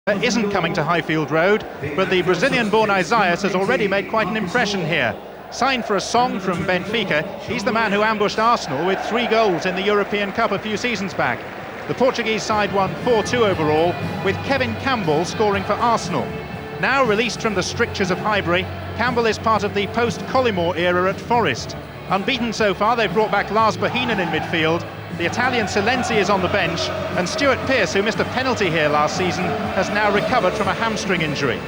Isn't coming to Highfield Road, but the Brazilian-born Isaias has already made quite an impression here. Signed for a song from Benfica, he's the man who ambushed Arsenal with 3 goals in the European Cup a few seasons back. The Portuguese side won 4-2 overall, with Kevin Campbell scoring for Arsenal. Now released from the strictures of Highbury, Campbell is part of the post-Collymore era at Forest. Unbeaten so far, they've brought back Lars Bohinen in midfield. The Italian Silenzi is on the bench, and Stuart Pearce, who missed a penalty here last season, has now recovered from a hamstring injury.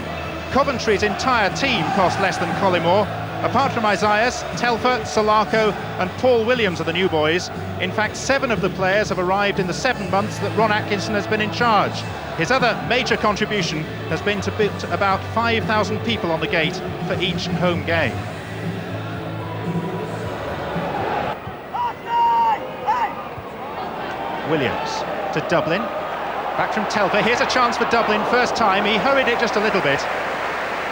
Coventry's entire team cost less than Collymore. Apart from Isaias, Telfer, Solarco and Paul Williams are the new boys. In fact, 7 of the players have arrived in the 7 months that Ron Atkinson has been in charge. His other major contribution has been to put about 5,000 people on the gate for each home game. Williams to Dublin, back from Telfer. Here's a chance for Dublin, first time. He hurried it just a little bit,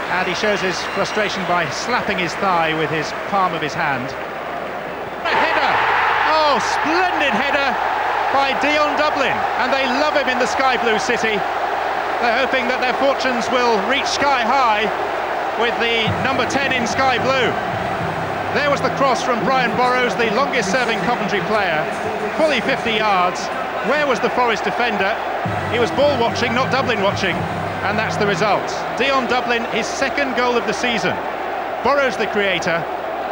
and he shows his frustration by slapping his thigh with his palm of his hand. A header! Oh, splendid header by Dion Dublin, and they love him in the sky blue city. They're hoping that their fortunes will reach sky high with the number 10 in sky blue. There was the cross from Brian Burrows, the longest-serving Coventry player, fully 50 yards. Where was the Forest defender? He was ball watching, not Dublin watching, and that's the result. Dion Dublin, his 2nd goal of the season. Burrows, the creator,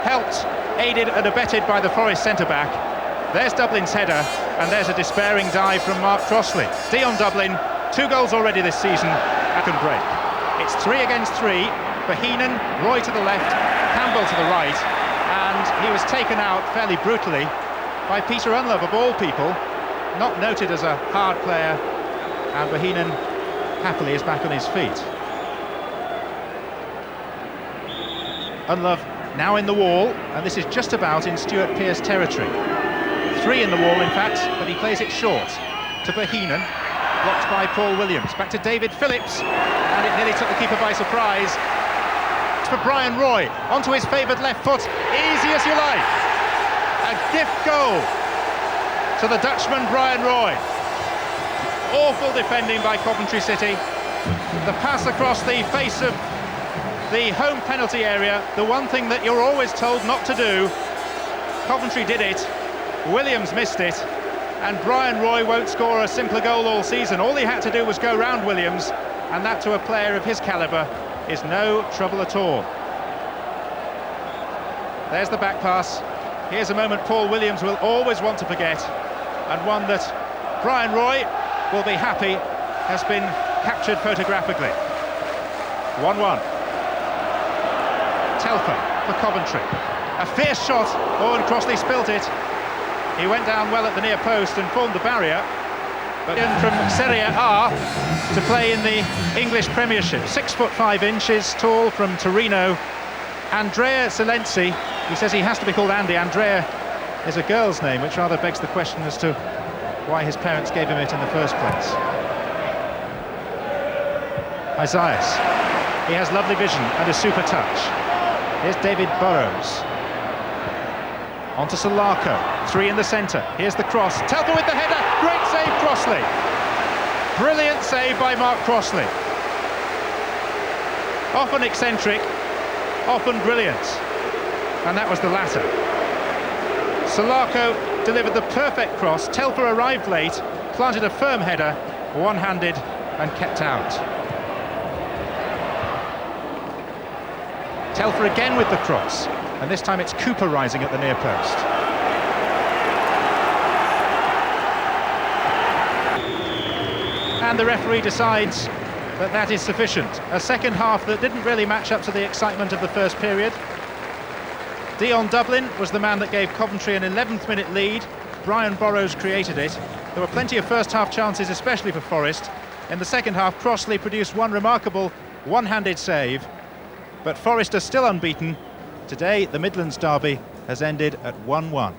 helped, aided and abetted by the Forest centre-back. There's Dublin's header, and there's a despairing dive from Mark Crossley. Dion Dublin, 2 goals already this season, and can break. It's 3 against 3. Bohinen, Roy to the left, Campbell to the right. And he was taken out fairly brutally by Peter Unlove, of all people, not noted as a hard player, and Bohinen happily is back on his feet. Unlove now in the wall, and this is just about in Stuart Pearce territory. 3 in the wall, in fact, but he plays it short to Bohinen, blocked by Paul Williams. Back to David Phillips, and it nearly took the keeper by surprise. For Brian Roy, onto his favoured left foot, easy as you like. A gift goal to the Dutchman Brian Roy. Awful defending by Coventry City. The pass across the face of the home penalty area, the one thing that you're always told not to do. Coventry did it, Williams missed it, and Brian Roy won't score a simpler goal all season. All he had to do was go round Williams, and that to a player of his calibre is no trouble at all. There's the back pass. Here's a moment Paul Williams will always want to forget, and one that Brian Roy will be happy has been captured photographically. 1-1. Telfer for Coventry. A fierce shot. Oh, and Crossley spilt it. He went down well at the near post and formed the barrier. But in from Serie A to play in the English Premiership. 6 foot 5 inches tall from Torino. Andrea Silenzi, he says he has to be called Andy. Andrea is a girl's name, which rather begs the question as to why his parents gave him it in the first place. Isaias, he has lovely vision and a super touch. Here's David Burrows. On to Solarco, 3 in the centre. Here's the cross. Telfer with the header. Great save, Crossley. Brilliant save by Mark Crossley. Often eccentric, often brilliant. And that was the latter. Solarco delivered the perfect cross. Telfer arrived late, planted a firm header, one-handed and kept out. Telfer again with the cross. And this time it's Cooper rising at the near post. And the referee decides that that is sufficient. A second half that didn't really match up to the excitement of the first period. Dion Dublin was the man that gave Coventry an 11th minute lead. Brian Burrows created it. There were plenty of first half chances, especially for Forest. In the second half, Crossley produced one remarkable one-handed save. But Forest are still unbeaten. Today, the Midlands derby has ended at 1-1.